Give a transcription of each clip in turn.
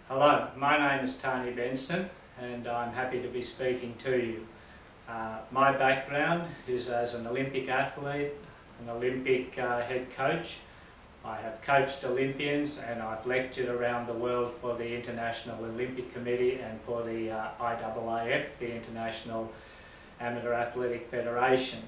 Hello, my name is Tony Benson and I'm happy to be speaking to you. My background is as an Olympic athlete, an Olympic head coach. I have coached Olympians and I've lectured around the world for the International Olympic Committee and for the IAAF, the International Amateur Athletic Federation.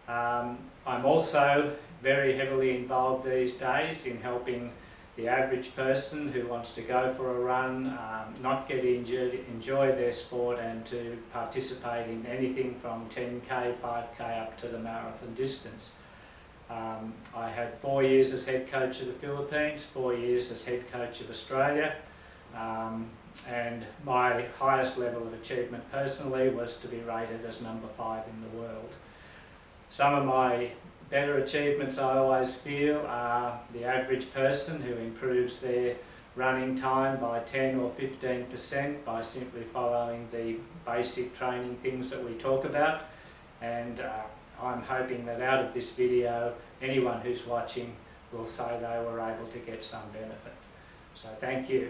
I'm also very heavily involved these days in helping the average person who wants to go for a run, not get injured, enjoy their sport and to participate in anything from 10k, 5k up to the marathon distance. I had 4 years as head coach of the Philippines, 4 years as head coach of Australia, and my highest level of achievement personally was to be rated as number 5 in the world. Some of my better achievements I always feel are the average person who improves their running time by 10 or 15% by simply following the basic training things that we talk about, and I'm hoping that out of this video anyone who's watching will say they were able to get some benefit. So thank you.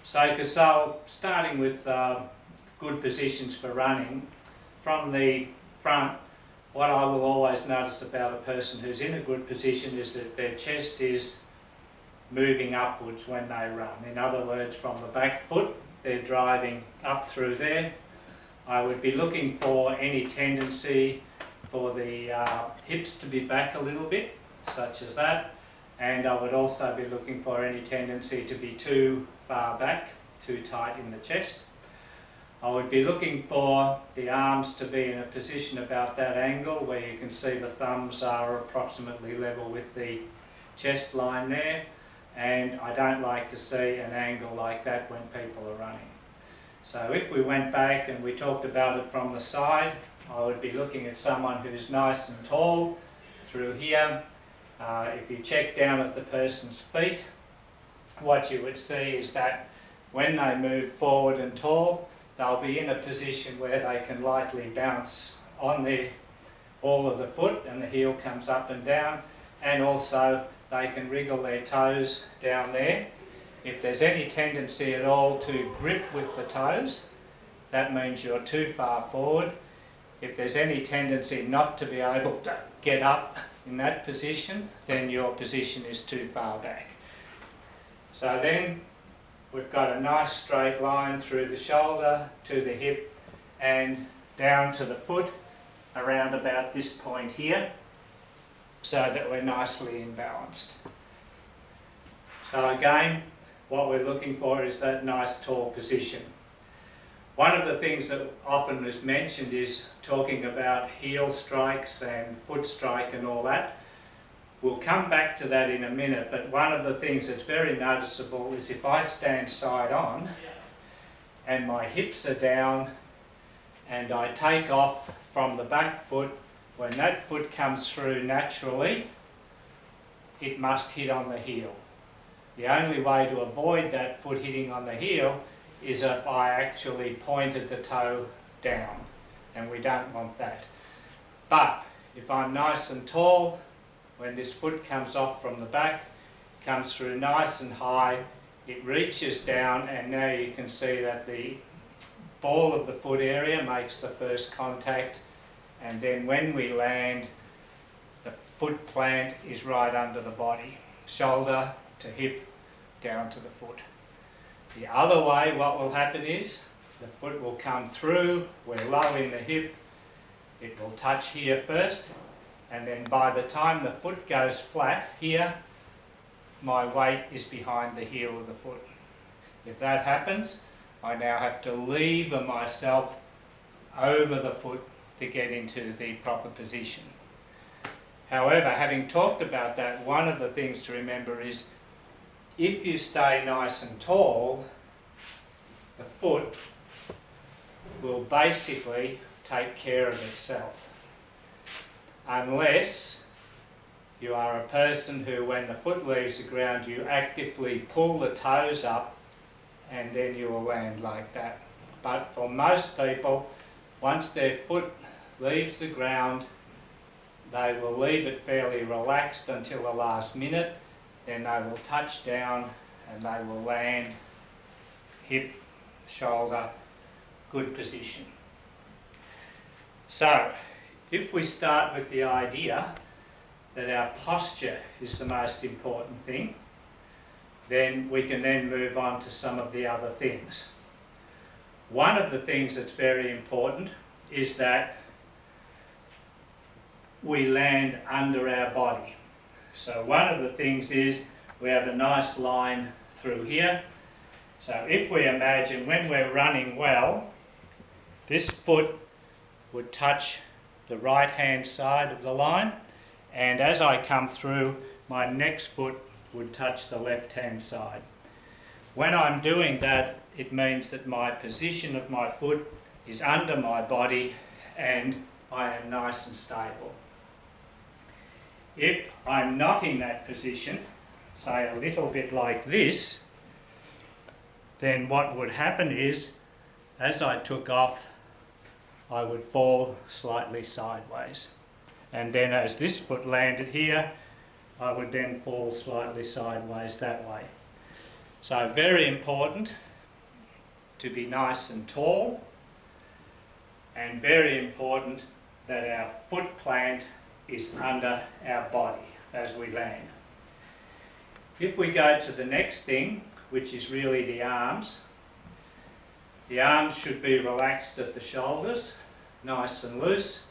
So Kusal, starting with good positions for running, from the front, what I will always notice about a person who's in a good position is that their chest is moving upwards when they run. In other words, from the back foot, they're driving up through there. I would be looking for any tendency for the hips to be back a little bit, such as that. And I would also be looking for any tendency to be too far back, too tight in the chest. I would be looking for the arms to be in a position about that angle where you can see the thumbs are approximately level with the chest line there, and I don't like to see an angle like that when people are running. So if we went back and we talked about it from the side, I would be looking at someone who's nice and tall through here. If you check down at the person's feet, what you would see is that when they move forward and tall, they'll be in a position where they can lightly bounce on the ball of the foot and the heel comes up and down, and also they can wriggle their toes down there. If there's any tendency at all to grip with the toes, that means you're too far forward. If there's any tendency not to be able to get up in that position, then your position is too far back. So then we've got a nice straight line through the shoulder to the hip and down to the foot around about this point here, so that we're nicely imbalanced. So again, what we're looking for is that nice tall position. One of the things that often is mentioned is talking about heel strikes and foot strike and all that. We'll come back to that in a minute, but one of the things that's very noticeable is if I stand side on and my hips are down and I take off from the back foot, when that foot comes through naturally, it must hit on the heel. The only way to avoid that foot hitting on the heel is if I actually pointed the toe down, and we don't want that. But if I'm nice and tall, when this foot comes off from the back, comes through nice and high, it reaches down, and now you can see that the ball of the foot area makes the first contact, and then when we land, the foot plant is right under the body, shoulder to hip, down to the foot. The other way, what will happen is the foot will come through, we're low in the hip, it will touch here first, and then by the time the foot goes flat here, my weight is behind the heel of the foot. If that happens, I now have to lever myself over the foot to get into the proper position. However, having talked about that, one of the things to remember is if you stay nice and tall, the foot will basically take care of itself. Unless you are a person who, when the foot leaves the ground, you actively pull the toes up and then you will land like that. But for most people, once their foot leaves the ground, they will leave it fairly relaxed until the last minute, then they will touch down and they will land hip, shoulder, good position. So, if we start with the idea that our posture is the most important thing, then we can then move on to some of the other things. One of the things that's very important is that we land under our body. So one of the things is we have a nice line through here. So if we imagine when we're running well, this foot would touch the right hand side of the line, and as I come through, my next foot would touch the left hand side. When I'm doing that, it means that my position of my foot is under my body and I am nice and stable. If I'm not in that position, say a little bit like this, then what would happen is, as I took off, I would fall slightly sideways. And then as this foot landed here, I would then fall slightly sideways that way. So very important to be nice and tall, and very important that our foot plant is under our body as we land. If we go to the next thing, which is really the arms should be relaxed at the shoulders, nice and loose.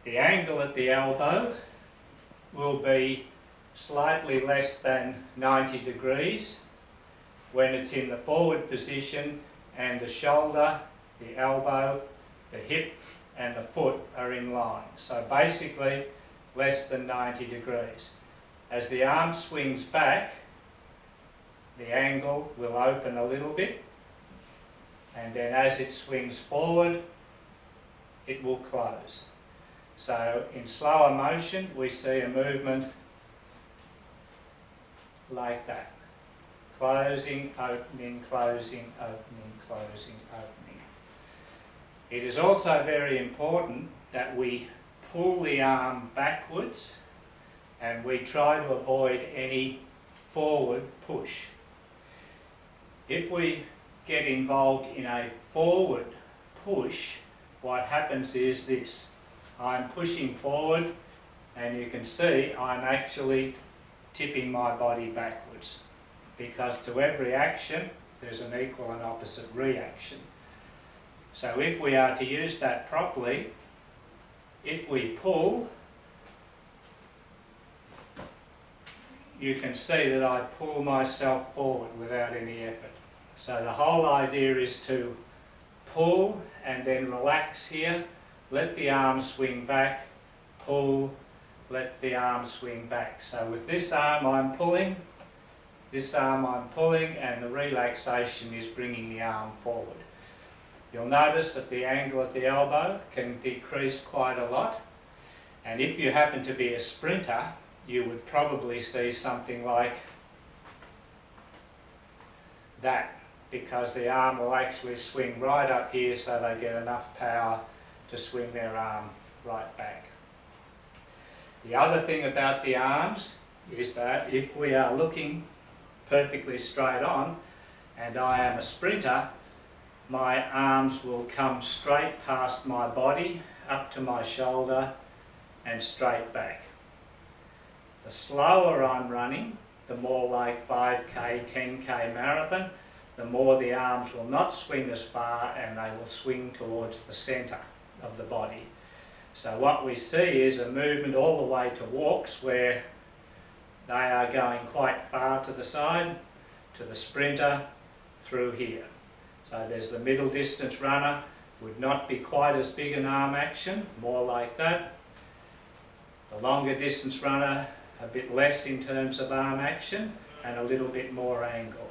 The angle at the elbow will be slightly less than 90 degrees when it's in the forward position, and the shoulder, the elbow, the hip and the foot are in line. So basically less than 90 degrees. As the arm swings back, the angle will open a little bit, and then as it swings forward, it will close. So in slower motion, we see a movement like that. Closing, opening, closing, opening, closing, opening. It is also very important that we pull the arm backwards and we try to avoid any forward push. If we get involved in a forward push, what happens is this. I'm pushing forward and you can see I'm actually tipping my body backwards, because to every action there's an equal and opposite reaction. So if we are to use that properly, if we pull, you can see that I pull myself forward without any effort. So the whole idea is to pull and then relax here, let the arm swing back, pull, let the arm swing back. So with this arm I'm pulling, this arm I'm pulling, and the relaxation is bringing the arm forward. You'll notice that the angle at the elbow can decrease quite a lot, and if you happen to be a sprinter, you would probably see something like that, because the arm will actually swing right up here so they get enough power to swing their arm right back. The other thing about the arms is that if we are looking perfectly straight on and I am a sprinter, my arms will come straight past my body, up to my shoulder and straight back. The slower I'm running, the more like 5k, 10k marathon, the more the arms will not swing as far and they will swing towards the centre of the body. So what we see is a movement all the way to walks where they are going quite far to the side, to the sprinter, through here. So there's the middle distance runner, would not be quite as big an arm action, more like that. The longer distance runner, a bit less in terms of arm action and a little bit more angle.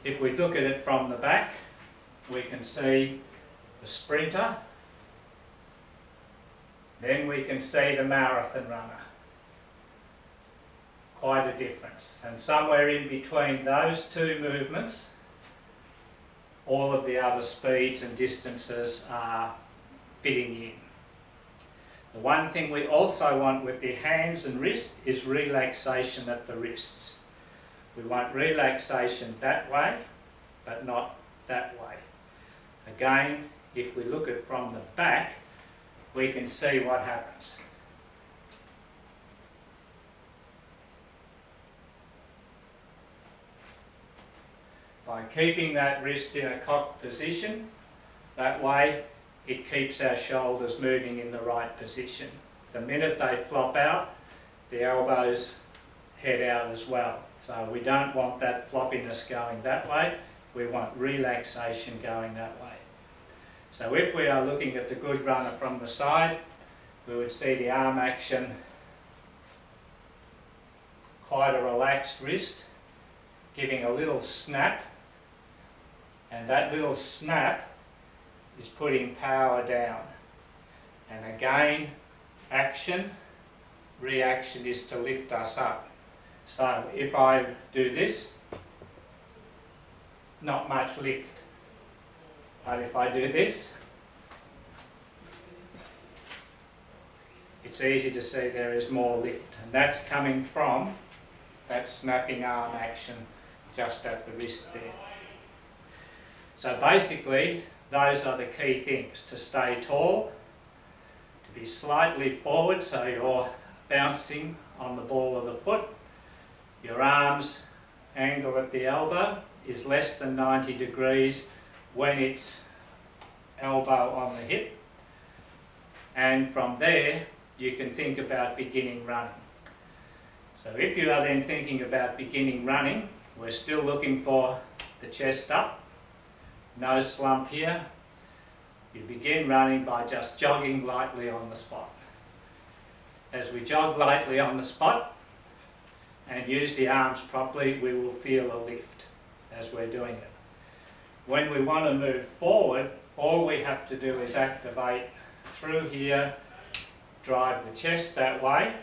If we look at it from the back, we can see the sprinter, then we can see the marathon runner. Quite a difference. And somewhere in between those two movements, all of the other speeds and distances are fitting in. The one thing we also want with the hands and wrists is relaxation at the wrists. We want relaxation that way but not that way. Again, if we look at from the back, we can see what happens. By keeping that wrist in a cocked position, that way it keeps our shoulders moving in the right position. The minute they flop out, the elbows head out as well. So we don't want that floppiness going that way, we want relaxation going that way. So if we are looking at the good runner from the side, we would see the arm action, quite a relaxed wrist, giving a little snap, and that little snap is putting power down. And again, action, reaction is to lift us up. So if I do this, not much lift. But if I do this, it's easy to see there is more lift. And that's coming from that snapping arm action just at the wrist there. So basically, those are the key things: to stay tall, to be slightly forward so you're bouncing on the ball of the foot, your arms angle at the elbow is less than 90 degrees when it's elbow on the hip, and from there you can think about beginning running. So if you are then thinking about beginning running, we're still looking for the chest up, no slump here. You begin running by just jogging lightly on the spot. As we jog lightly on the spot and use the arms properly, we will feel a lift as we're doing it. When we want to move forward, all we have to do is activate through here, drive the chest that way,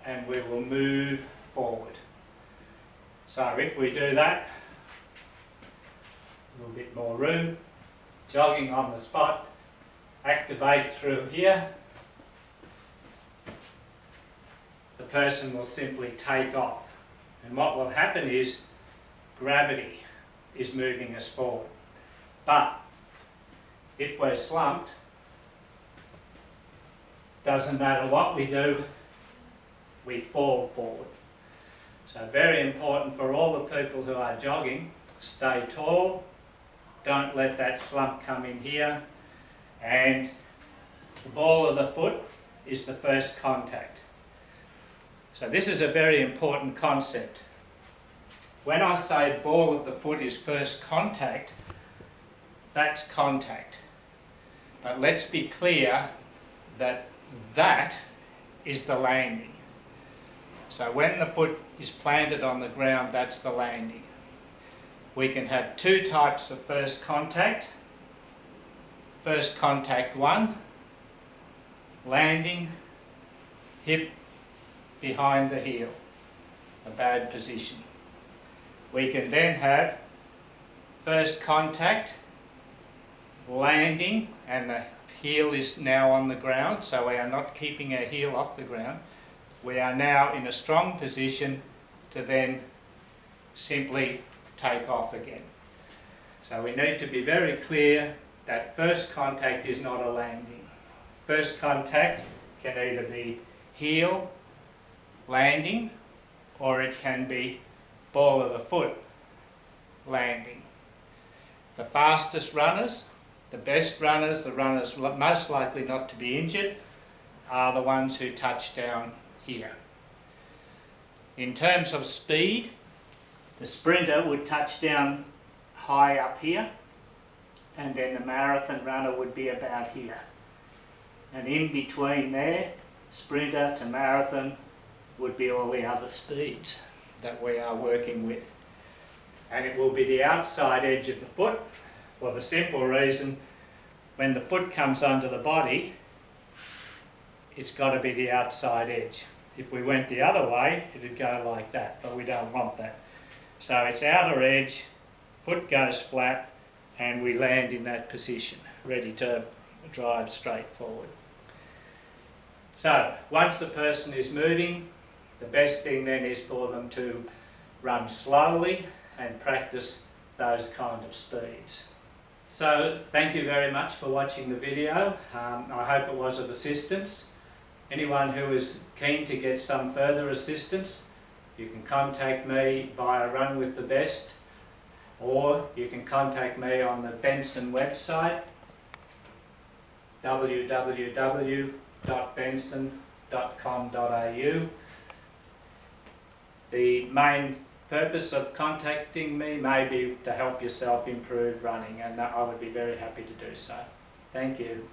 and we will move forward. So if we do that, a little bit more room, jogging on the spot, activate through here, the person will simply take off. And what will happen is gravity is moving us forward. But if we're slumped, doesn't matter what we do, we fall forward. So very important for all the people who are jogging, stay tall, don't let that slump come in here, and the ball of the foot is the first contact. So this is a very important concept. When I say ball of the foot is first contact, that's contact. But let's be clear that that is the landing. So when the foot is planted on the ground, that's the landing. We can have two types of first contact. First contact one, landing, hip behind the heel, a bad position. We can then have first contact, landing, and the heel is now on the ground, so we are not keeping our heel off the ground. We are now in a strong position to then simply take off again. So we need to be very clear that first contact is not a landing. First contact can either be heel, landing, or it can be ball of the foot, landing. The fastest runners, the best runners, the runners most likely not to be injured, are the ones who touch down here. In terms of speed, the sprinter would touch down high up here, and then the marathon runner would be about here. And in between there, sprinter to marathon, would be all the other speeds that we are working with. And it will be the outside edge of the foot, for the simple reason when the foot comes under the body, it's got to be the outside edge. If we went the other way, it'd go like that, but we don't want that. So it's outer edge, foot goes flat, and we land in that position, ready to drive straight forward. So once the person is moving, the best thing then is for them to run slowly and practice those kind of speeds. So thank you very much for watching the video. I hope it was of assistance. Anyone who is keen to get some further assistance, you can contact me via Run With The Best, or you can contact me on the Benson website, www.benson.com.au. The main purpose of contacting me may be to help yourself improve running, and I would be very happy to do so. Thank you.